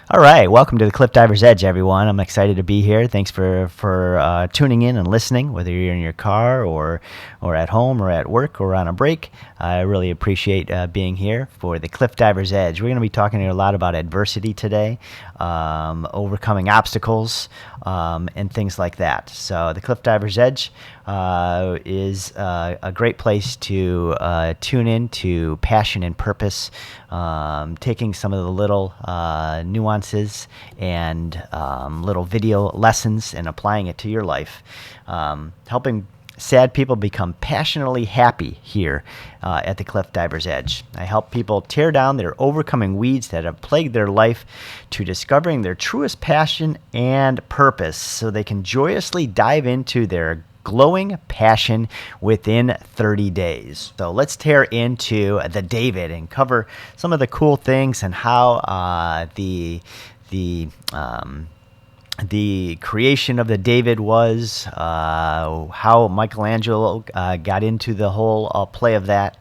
All right, welcome to the Cliff Diver's Edge, everyone. I'm excited to be here. Thanks for tuning in and listening, whether you're in your car or at home or at work or on a break. I really appreciate being here for the Cliff Diver's Edge. We're going to be talking a lot about adversity today, overcoming obstacles, and things like that. So the Cliff Diver's Edge is a great place to tune in to passion and purpose, taking some of the little nuances and little video lessons and applying it to your life, helping sad people become passionately happy here at the Cliff Diver's Edge. I help people tear down their overcoming weeds that have plagued their life to discovering their truest passion and purpose so they can joyously dive into their glowing passion within 30 days. So let's tear into the David and cover some of the cool things and how the creation of the David was, how Michelangelo got into the whole play of that,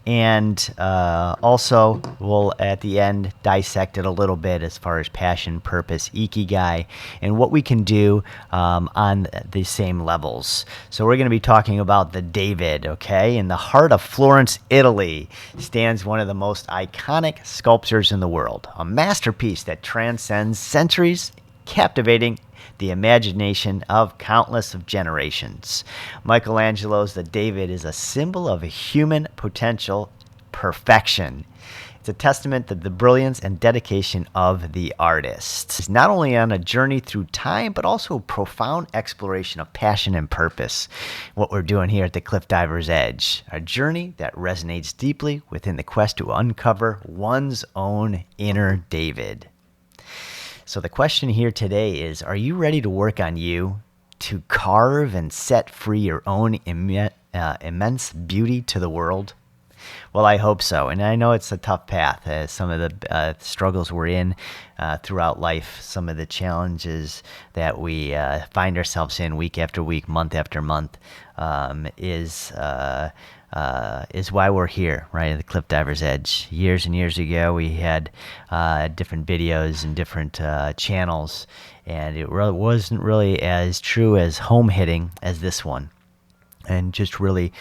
and also we'll at the end dissect it a little bit as far as passion, purpose, Ikigai, and what we can do on the same levels. So we're going to be talking about the David, okay? In the heart of Florence, Italy, stands one of the most iconic sculptures in the world, a masterpiece that transcends centuries, captivating the imagination of countless of generations. Michelangelo's The David is a symbol of a human potential perfection. It's a testament to the brilliance and dedication of the artist. It's not only on a journey through time, but also a profound exploration of passion and purpose. What we're doing here at the Cliff Diver's Edge, a journey that resonates deeply within the quest to uncover one's own inner David. So the question here today is, are you ready to work on you, to carve and set free your own immense beauty to the world? Well, I hope so. And I know it's a tough path. Some of the struggles we're in throughout life, some of the challenges that we find ourselves in week after week, month after month, is why we're here, right, at the Cliff Diver's Edge. Years and years ago, we had different videos and different channels, and it really wasn't really as true as home hitting as this one, and just really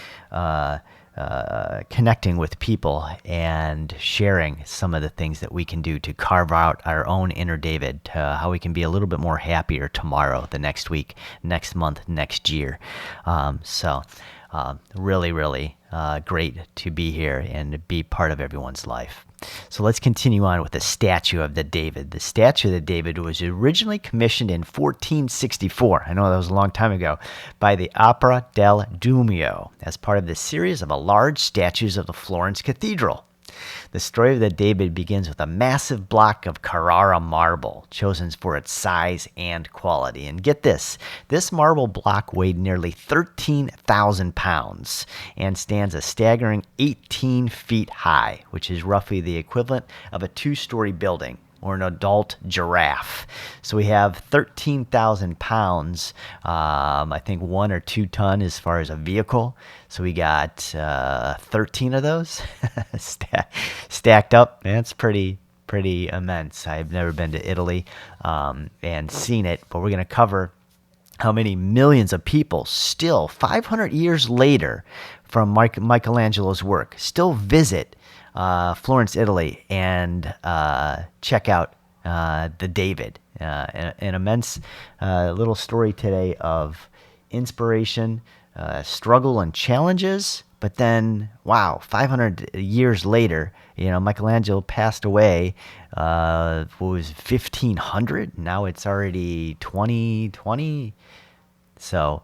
connecting with people and sharing some of the things that we can do to carve out our own inner David, how we can be a little bit more happier tomorrow, the next week, next month, next year. Really great to be here and be part of everyone's life. So let's continue on with the statue of the David. The statue of the David was originally commissioned in 1464. I know that was a long time ago, by the Opera del Duomo as part of the series of large statues of the Florence Cathedral. The story of the David begins with a massive block of Carrara marble, chosen for its size and quality. And get this marble block weighed nearly 13,000 pounds and stands a staggering 18 feet high, which is roughly the equivalent of a two-story building or an adult giraffe. So we have 13,000 pounds, I think 1 or 2 ton as far as a vehicle. So we got 13 of those stacked up. That's pretty immense. I've never been to Italy and seen it, but we're going to cover how many millions of people still, 500 years later from Michelangelo's work, still visit Florence, Italy, and check out the David. An immense little story today of inspiration, struggle, and challenges. But then, wow, 500 years later, Michelangelo passed away. What was 1500? Now it's already 2020. So,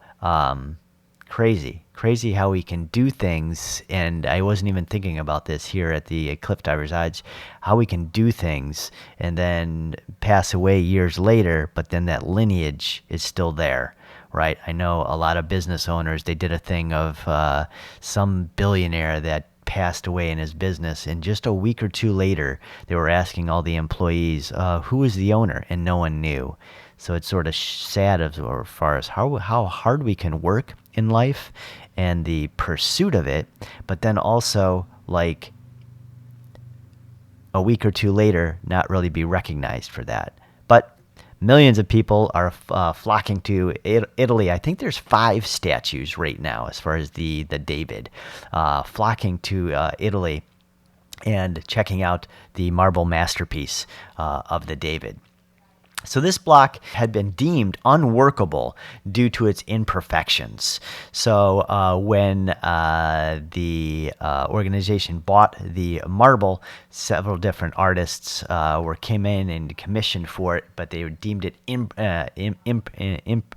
crazy how we can do things. And I wasn't even thinking about this here at the Cliff Diver's Edge, how we can do things and then pass away years later, but then that lineage is still there, right? I know a lot of business owners, they did a thing of some billionaire that passed away in his business, and just a week or two later, they were asking all the employees, who is the owner? And no one knew. So it's sort of sad as far as how hard we can work in life and the pursuit of it, but then also like a week or two later not really be recognized for that. But millions of people are flocking to Italy. I think there's 5 statues right now as far as the David, flocking to Italy and checking out the marble masterpiece of the David. So this block had been deemed unworkable due to its imperfections. So when the organization bought the marble, several different artists came in and commissioned for it, but they deemed it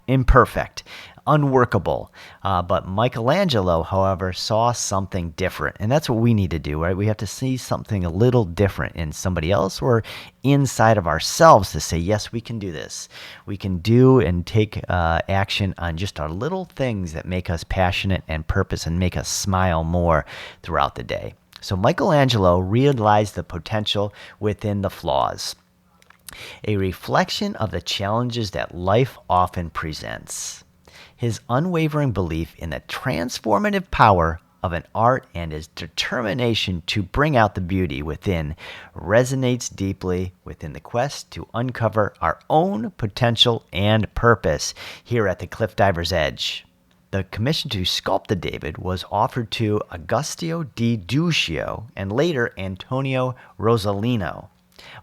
imperfect, unworkable. But Michelangelo, however, saw something different. And that's what we need to do, right? We have to see something a little different in somebody else or inside of ourselves to say, yes, we can do this. We can do and take action on just our little things that make us passionate and purpose and make us smile more throughout the day. So Michelangelo realized the potential within the flaws, a reflection of the challenges that life often presents. His unwavering belief in the transformative power of an art and his determination to bring out the beauty within resonates deeply within the quest to uncover our own potential and purpose here at the Cliff Diver's Edge. The commission to sculpt the David was offered to Agostino di Duccio and later Antonio Rossellino,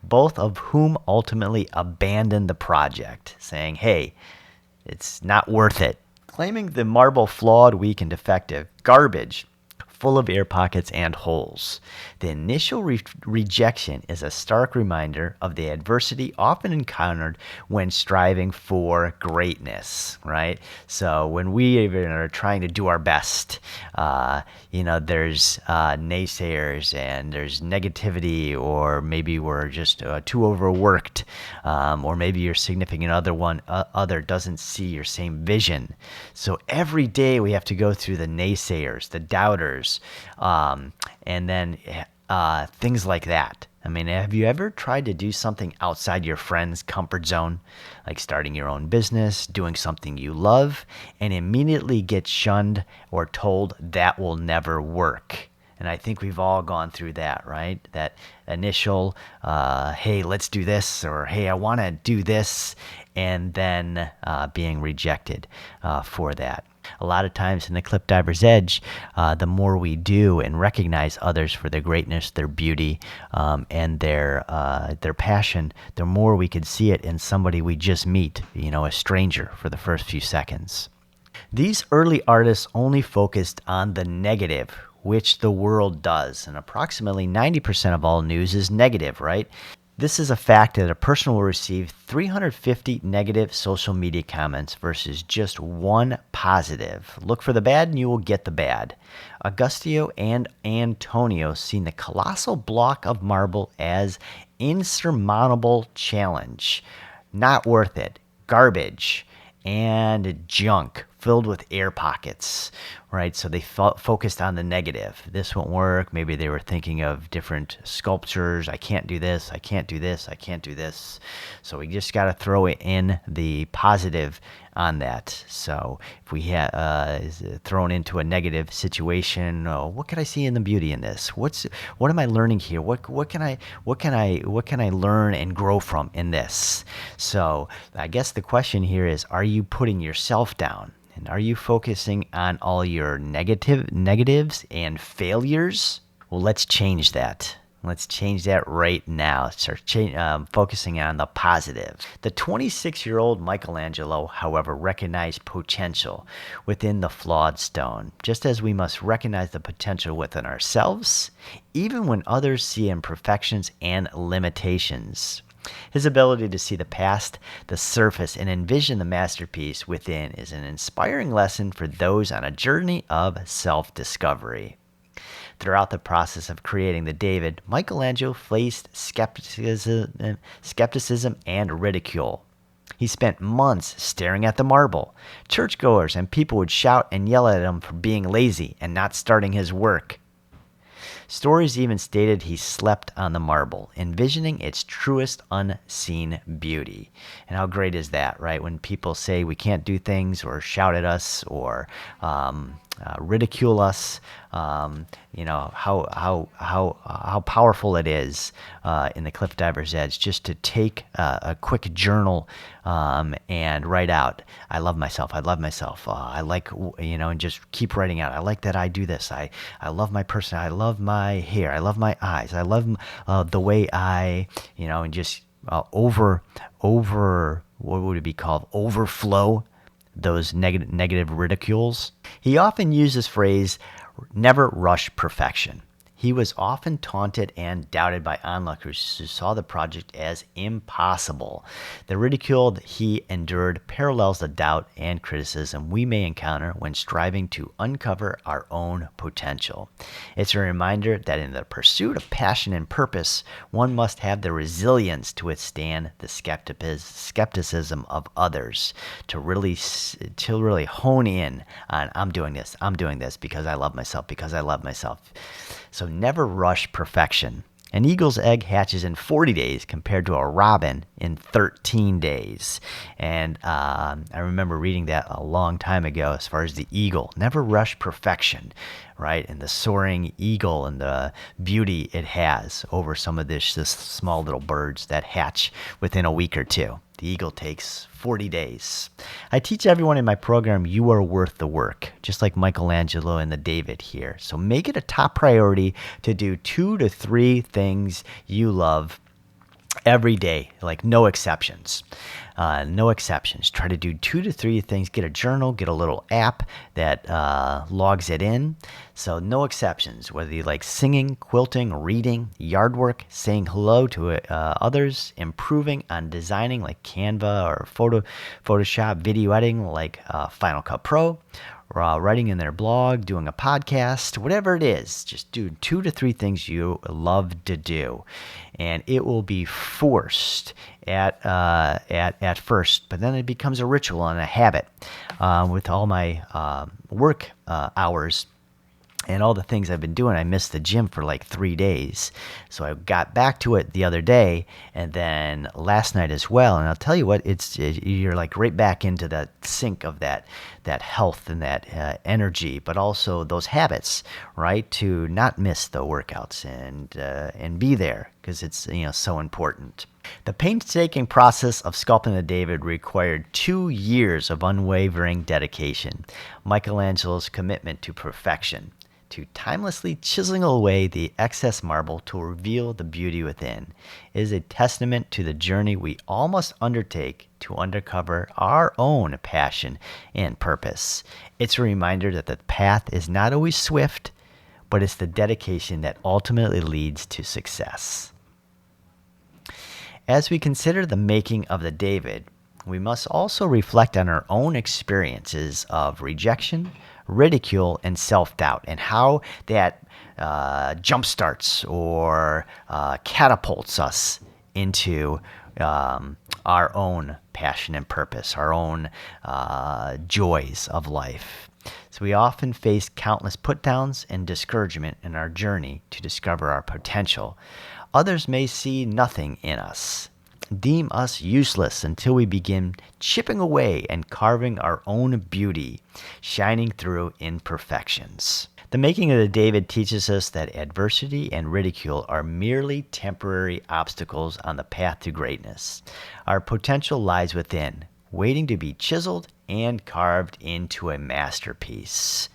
both of whom ultimately abandoned the project, saying, hey, it's not worth it. Claiming the marble flawed, weak, and defective, garbage, full of air pockets and holes. The initial rejection is a stark reminder of the adversity often encountered when striving for greatness, right? So when we even are trying to do our best, there's naysayers and there's negativity, or maybe we're just too overworked, or maybe your significant other doesn't see your same vision. So every day we have to go through the naysayers, the doubters, and then things like that. I mean, have you ever tried to do something outside your friend's comfort zone, like starting your own business, doing something you love, and immediately get shunned or told that will never work? And I think we've all gone through that, right? That initial, hey, let's do this, or hey, I want to do this, and then being rejected for that. A lot of times in the Cliff Diver's Edge, the more we do and recognize others for their greatness, their beauty, and their passion, the more we could see it in somebody we just meet, a stranger for the first few seconds. These early artists only focused on the negative, which the world does, and approximately 90% of all news is negative, right? This is a fact that a person will receive 350 negative social media comments versus just one positive. Look for the bad and you will get the bad. Agostino and Antonio seen the colossal block of marble as insurmountable challenge. Not worth it. Garbage and junk filled with air pockets, right? So they focused on the negative. This won't work. Maybe they were thinking of different sculptures. I can't do this. I can't do this. I can't do this. So we just got to throw it in the positive on that. So if we is thrown into a negative situation, what can I see in the beauty in this? What am I learning here? What can I learn and grow from in this? So I guess the question here is, are you putting yourself down? And are you focusing on all your negatives and failures? Well, let's change that. Let's change that right now. Start focusing on the positive. The 26-year-old Michelangelo, however, recognized potential within the flawed stone, just as we must recognize the potential within ourselves, even when others see imperfections and limitations. His ability to see the past, the surface, and envision the masterpiece within is an inspiring lesson for those on a journey of self-discovery. Throughout the process of creating the David, Michelangelo faced skepticism and ridicule. He spent months staring at the marble. Churchgoers and people would shout and yell at him for being lazy and not starting his work. Stories even stated he slept on the marble, envisioning its truest unseen beauty. And how great is that, right? When people say we can't do things or shout at us or ridicule us. How powerful it is in the Cliff Diver's Edge just to take a quick journal and write out, I love myself. I love myself. I like, and just keep writing out. I like that I do this. I love my person. I love my hair. I love my eyes. I love the way I, and just what would it be called? Overflow those negative ridicules. He often used this phrase, never rush perfection. He was often taunted and doubted by onlookers who saw the project as impossible. The ridicule he endured parallels the doubt and criticism we may encounter when striving to uncover our own potential. It's a reminder that in the pursuit of passion and purpose, one must have the resilience to withstand the skepticism of others, to really hone in on, I'm doing this because I love myself. So never rush perfection. An eagle's egg hatches in 40 days compared to a robin in 13 days. And I remember reading that a long time ago as far as the eagle. Never rush perfection, right? And the soaring eagle and the beauty it has over some of this small little birds that hatch within a week or two. The eagle takes 40 days. I teach everyone in my program, you are worth the work, just like Michelangelo and the David here. So make it a top priority to do 2 to 3 things you love every day, like no exceptions. No exceptions. Try to do 2 to 3 things. Get a journal, get a little app that logs it in. So no exceptions, whether you like singing, quilting, reading, yard work, saying hello to others, improving on designing like Canva or Photoshop, video editing like Final Cut Pro, writing in their blog, doing a podcast, whatever it is, just do 2 to 3 things you love to do. And it will be forced at first, but then it becomes a ritual and a habit. With all my work hours and all the things I've been doing, I missed the gym for like 3 days. So I got back to it the other day and then last night as well. And I'll tell you what, you're like right back into the sync of that health and that energy, but also those habits, right? To not miss the workouts and be there because it's so important. The painstaking process of sculpting the David required 2 years of unwavering dedication. Michelangelo's commitment to perfection, to timelessly chiseling away the excess marble to reveal the beauty within, is a testament to the journey we all must undertake to uncover our own passion and purpose. It's a reminder that the path is not always swift, but it's the dedication that ultimately leads to success. As we consider the making of the David, we must also reflect on our own experiences of rejection, ridicule, and self-doubt, and how that jumpstarts or catapults us into our own passion and purpose, our own joys of life. So we often face countless put-downs and discouragement in our journey to discover our potential. Others may see nothing in us, deem us useless until we begin chipping away and carving our own beauty, shining through imperfections. The making of the David teaches us that adversity and ridicule are merely temporary obstacles on the path to greatness. Our potential lies within, waiting to be chiseled and carved into a masterpiece.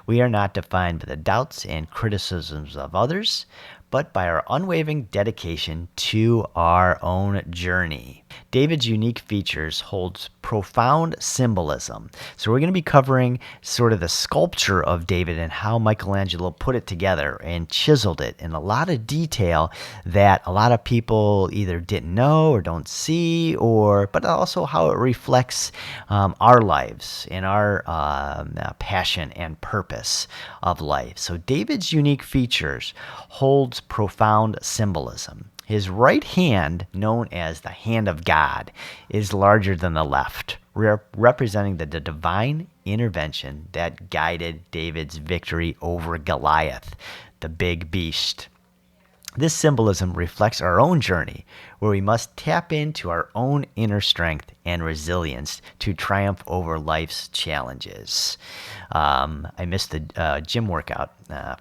We are not defined by the doubts and criticisms of others, but by our unwavering dedication to our own journey. David's unique features holds profound symbolism. So we're going to be covering sort of the sculpture of David and how Michelangelo put it together and chiseled it in a lot of detail that a lot of people either didn't know or don't see, but also how it reflects our lives and our passion and purpose of life. So David's unique features holds profound symbolism. His right hand, known as the hand of God, is larger than the left, representing the divine intervention that guided David's victory over Goliath, the big beast. This symbolism reflects our own journey, where we must tap into our own inner strength and resilience to triumph over life's challenges. I missed the gym workout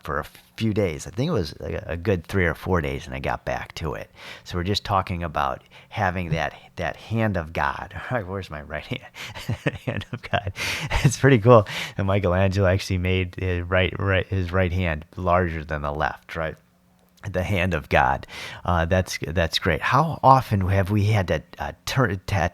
for a few days. I think it was a good 3 or 4 days, and I got back to it. So we're just talking about having that hand of God. All right, where's my right hand? Hand of God. It's pretty cool. And Michelangelo actually made his right hand larger than the left, right? The hand of God. That's great. How often have we had to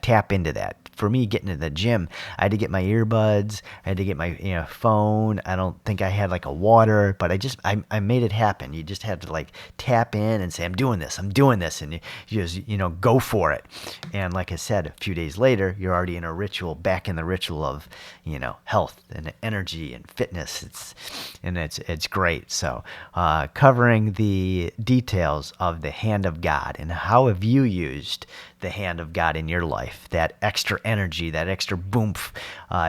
tap into that? For me, getting to the gym, I had to get my earbuds. I had to get my phone. I don't think I had like a water, but I made it happen. You just had to like tap in and say, I'm doing this, and you just go for it. And like I said, a few days later, you're already in a ritual, back in the ritual of health and energy and fitness. It's great. So covering the details of the hand of God, and how have you used the hand of God in your life, that extra energy, that extra boomph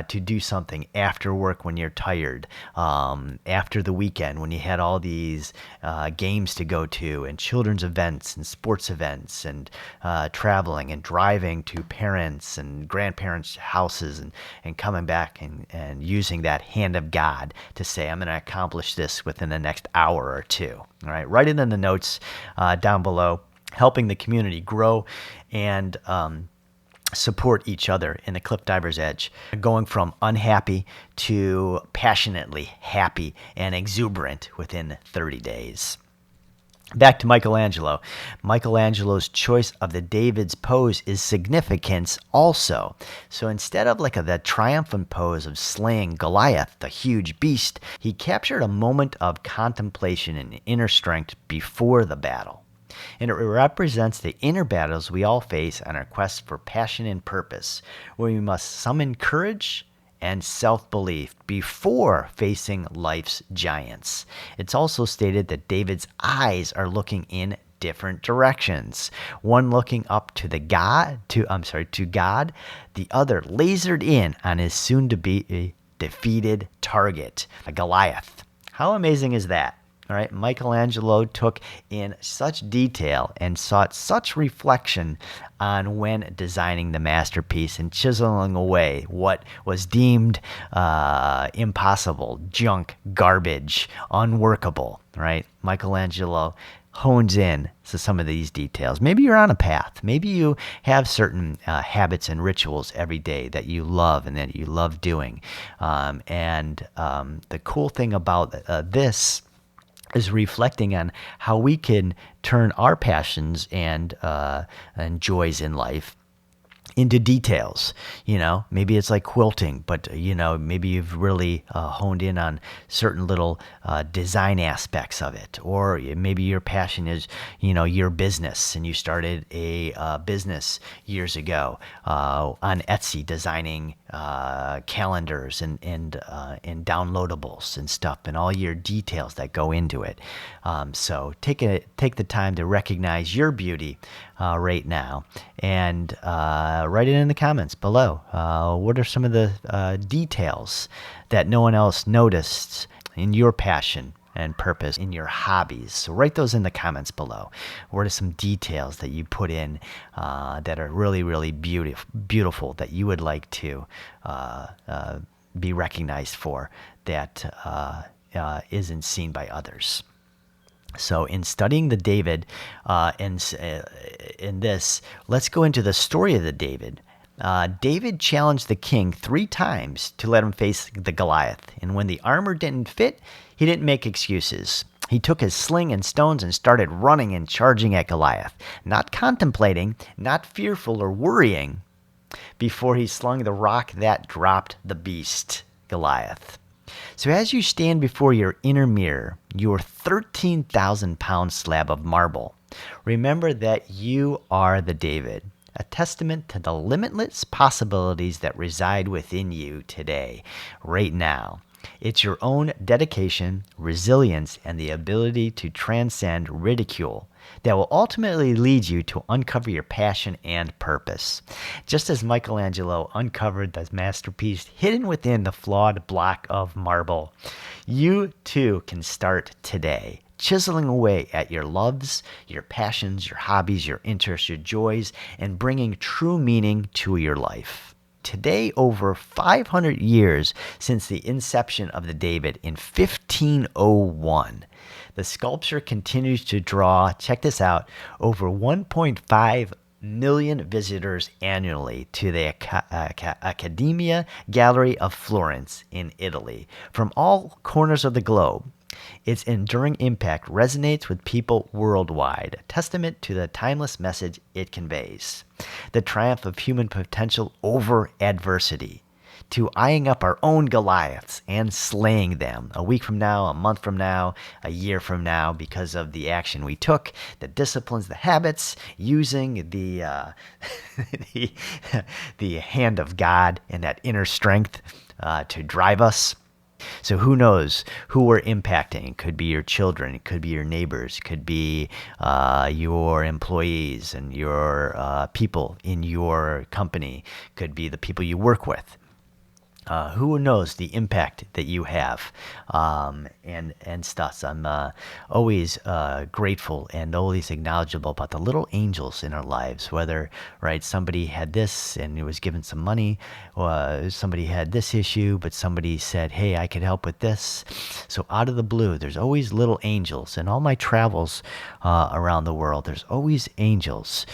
to do something after work when you're tired, after the weekend when you had all these games to go to, and children's events and sports events, and traveling and driving to parents and grandparents' houses, and coming back and using that hand of God to say, I'm going to accomplish this within the next hour or two. All right, write it in the notes down below. Helping the community grow and support each other in the Cliff Diver's Edge, going from unhappy to passionately happy and exuberant within 30 days. Back to Michelangelo. Michelangelo's choice of the David's pose is significance also. So instead of like the triumphant pose of slaying Goliath, the huge beast, he captured a moment of contemplation and inner strength before the battle. And it represents the inner battles we all face on our quest for passion and purpose, where we must summon courage and self-belief before facing life's giants. It's also stated that David's eyes are looking in different directions. One looking up to God, the other lasered in on his soon-to-be defeated target, Goliath. How amazing is that? All right, Michelangelo took in such detail and sought such reflection on when designing the masterpiece and chiseling away what was deemed impossible, junk, garbage, unworkable. Right, Michelangelo hones in to some of these details. Maybe you're on a path. Maybe you have certain habits and rituals every day that you love and that you love doing. The cool thing about this is reflecting on how we can turn our passions and joys in life into details. Maybe it's like quilting, but maybe you've really honed in on certain little design aspects of it. Or maybe your passion is your business, and you started a business years ago on Etsy, designing calendars and downloadables and stuff, and all your details that go into it. So take the time to recognize your beauty right now, and write it in the comments below. What are some of the details that no one else noticed in your passion and purpose, in your hobbies? So write those in the comments below. What are some details that you put in that are really, really beautiful that you would like to be recognized for, that isn't seen by others? So in studying the David, in this, let's go into the story of the David. David challenged the king 3 times to let him face the Goliath. And when the armor didn't fit, he didn't make excuses. He took his sling and stones and started running and charging at Goliath, not contemplating, not fearful or worrying, before he slung the rock that dropped the beast, Goliath. So as you stand before your inner mirror, your 13,000-pound slab of marble, remember that you are the David, a testament to the limitless possibilities that reside within you today, right now. It's your own dedication, resilience, and the ability to transcend ridicule that will ultimately lead you to uncover your passion and purpose. Just as Michelangelo uncovered the masterpiece hidden within the flawed block of marble, you too can start today. chiseling away at your loves, your passions, your hobbies, your interests, your joys, and bringing true meaning to your life. Today, over 500 years since the inception of the David in 1501, the sculpture continues to draw, check this out, over 1.5 million visitors annually to the Accademia Gallery of Florence in Italy from all corners of the globe. Its enduring impact resonates with people worldwide, a testament to the timeless message it conveys. The triumph of human potential over adversity, to eyeing up our own Goliaths and slaying them a week from now, a month from now, a year from now, because of the action we took, the disciplines, the habits, using the the hand of God and that inner strength to drive us. So who knows who we're impacting? It could be your children. It could be your neighbors. It could be your employees and your people in your company. It could be the people you work with. Who knows the impact that you have, and stuff. I'm always grateful and always acknowledgeable about the little angels in our lives. Whether somebody had this and was given some money, or somebody had this issue, but somebody said, "Hey, I could help with this." So out of the blue, there's always little angels. In all my travels around the world, there's always angels.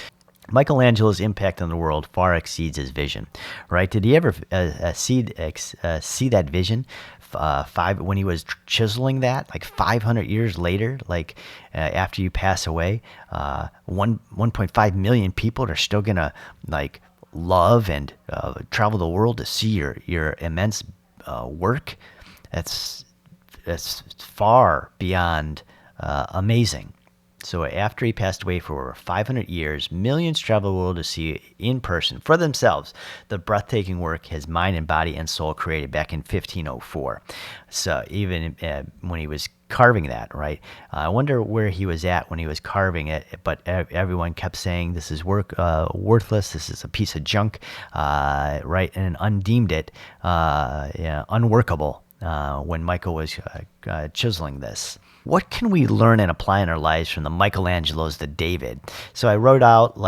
Michelangelo's impact on the world far exceeds his vision, right? Did he ever see that vision when he was chiseling that, like 500 years later, after you pass away, 1.5 million people are still gonna love and travel the world to see your immense work? That's far beyond amazing. So after he passed away for over 500 years, millions traveled the world to see in person for themselves the breathtaking work his mind and body and soul created back in 1504. So even when he was carving that, right? I wonder where he was at when he was carving it, but everyone kept saying this is worthless, this is a piece of junk, right? And undeemed it unworkable when Michael was chiseling this. What can we learn and apply in our lives from the Michelangelos, the David? So I wrote out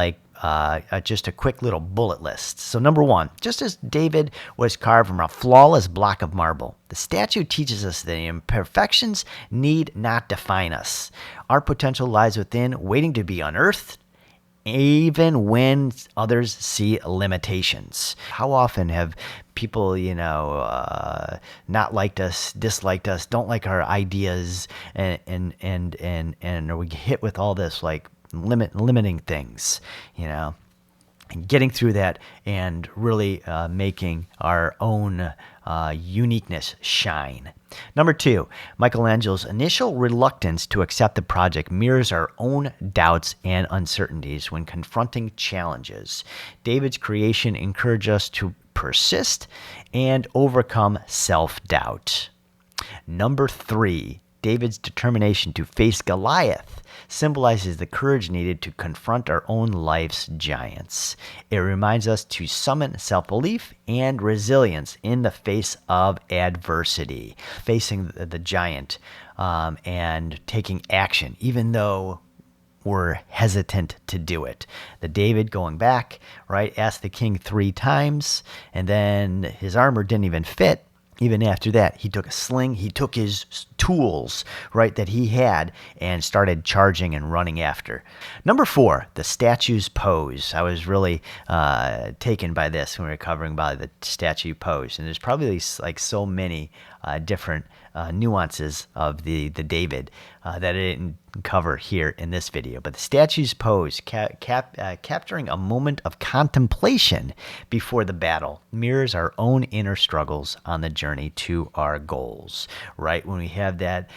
just a quick little bullet list. So number one, just as David was carved from a flawless block of marble, the statue teaches us that imperfections need not define us. Our potential lies within, waiting to be unearthed, even when others see limitations. How often have people, not liked us, disliked us, don't like our ideas, and are we hit with all this limiting things, and getting through that and really making our own uniqueness shine. Number two, Michelangelo's initial reluctance to accept the project mirrors our own doubts and uncertainties when confronting challenges. David's creation encourages us to persist and overcome self-doubt. Number three, David's determination to face Goliath symbolizes the courage needed to confront our own life's giants. It reminds us to summon self-belief and resilience in the face of adversity, facing the giant and taking action, even though we're hesitant to do it. The David going back, right, asked the king 3 times, and then his armor didn't even fit. Even after that, he took a sling, he took his tools, right, that he had, and started charging and running after. Number 4, the statue's pose. I was really taken by this when we were covering by the statue pose. And there's probably so many different nuances of the David that I didn't cover here in this video. But the statue's pose, capturing a moment of contemplation before the battle, mirrors our own inner struggles on the journey to our goals. Right when we have that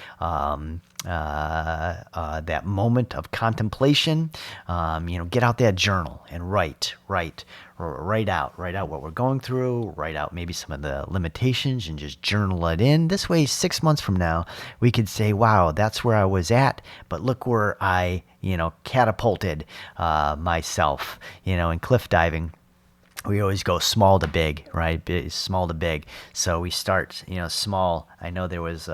that moment of contemplation, get out that journal and write out what we're going through, write out maybe some of the limitations and just journal it in. This way, 6 months from now, we could say, wow, that's where I was at, but look where I, catapulted myself, in cliff diving. we always go small to big, right? Small to big. So we start, small. I know there was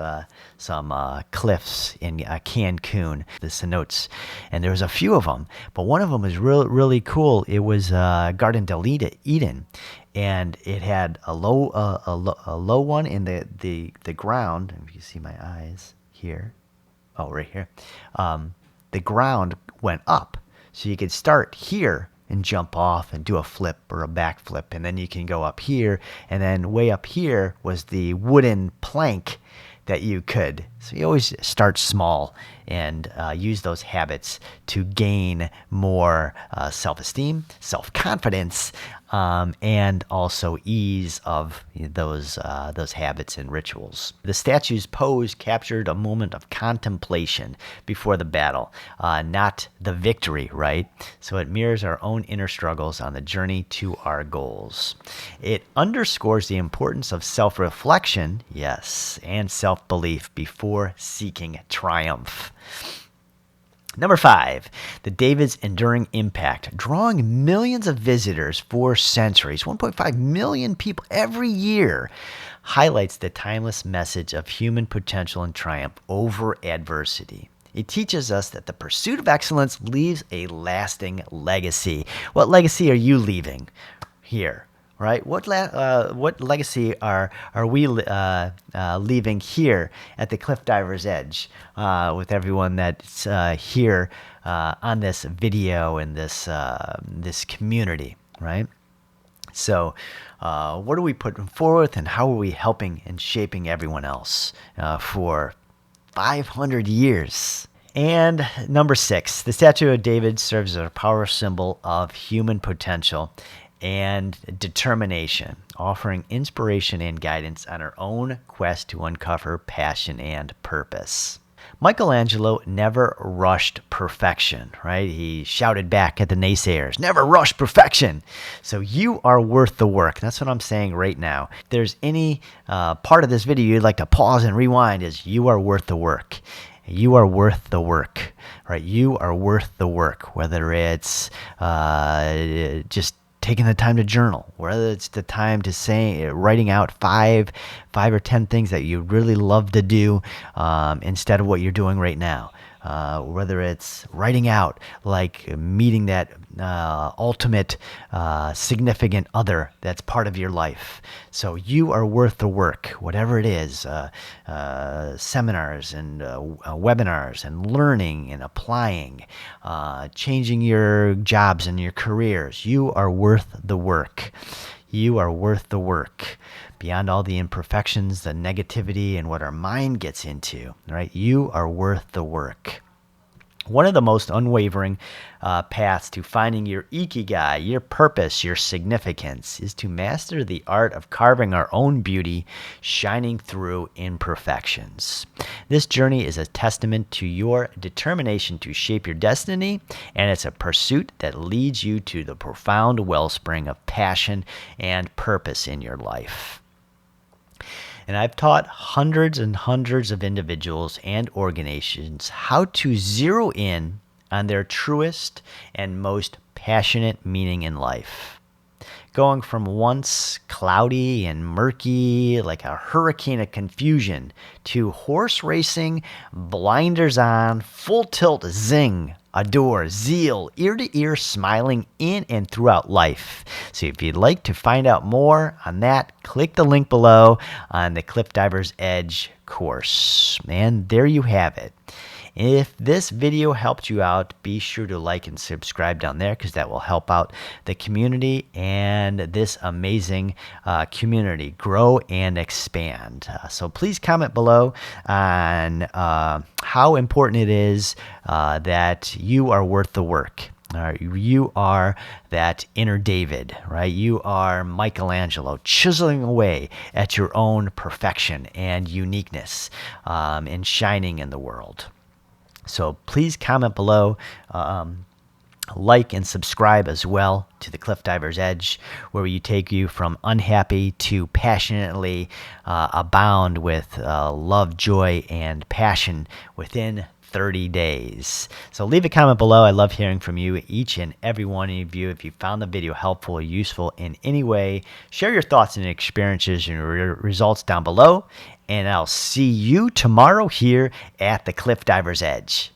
some cliffs in Cancun, the cenotes, and there was a few of them. But one of them was really cool. It was Garden del Eden, and it had a low one in the ground. If you see my eyes here, oh, right here, the ground went up, so you could start here and jump off and do a flip or a backflip, and then you can go up here, and then way up here was the wooden plank that you could. So you always start small and use those habits to gain more self-esteem, self-confidence, and also ease of those habits and rituals. The statue's pose captured a moment of contemplation before the battle, not the victory, right? So it mirrors our own inner struggles on the journey to our goals. It underscores the importance of self-reflection, yes, and self-belief before seeking triumph. Number 5, the David's enduring impact, drawing millions of visitors for centuries, 1.5 million people every year, highlights the timeless message of human potential and triumph over adversity. It teaches us that the pursuit of excellence leaves a lasting legacy. What legacy are you leaving here? Right? What legacy are we leaving here at the Cliff Diver's Edge with everyone that's here on this video and this community, right? So, what are we putting forth, and how are we helping and shaping everyone else for 500 years? And number 6, the statue of David serves as a power symbol of human potential and determination, offering inspiration and guidance on our own quest to uncover passion and purpose. Michelangelo never rushed perfection, right? He shouted back at the naysayers, never rush perfection. So you are worth the work. That's what I'm saying right now. If there's any part of this video you'd like to pause and rewind, is you are worth the work. You are worth the work, right? You are worth the work, whether it's just taking the time to journal, whether it's the time to say, writing out five or 10 things that you really love to do instead of what you're doing right now. Whether it's writing out, like meeting that ultimate significant other that's part of your life. So you are worth the work, whatever it is, seminars and webinars and learning and applying, changing your jobs and your careers. You are worth the work. You are worth the work. Beyond all the imperfections, the negativity, and what our mind gets into, right? You are worth the work. One of the most unwavering paths to finding your Ikigai, your purpose, your significance, is to master the art of carving our own beauty, shining through imperfections. This journey is a testament to your determination to shape your destiny, and it's a pursuit that leads you to the profound wellspring of passion and purpose in your life. And I've taught hundreds and hundreds of individuals and organizations how to zero in on their truest and most passionate meaning in life. Going from once cloudy and murky, like a hurricane of confusion, to horse racing, blinders on, full tilt zing, adore, zeal, ear to ear, smiling in and throughout life. So if you'd like to find out more on that, click the link below on the Cliff Diver's Edge course. And there you have it. If this video helped you out, be sure to like and subscribe down there, because that will help out the community and this amazing community grow and expand. So please comment below on how important it is that you are worth the work. You are that inner David, right? You are Michelangelo, chiseling away at your own perfection and uniqueness and shining in the world. So please comment below, like and subscribe as well to the Cliff Diver's Edge, where we take you from unhappy to passionately abound with love, joy, and passion within 30 days. So leave a comment below. I love hearing from you, each and every one of you. If you found the video helpful or useful in any way, share your thoughts and experiences and results down below. And I'll see you tomorrow here at the Cliff Diver's Edge.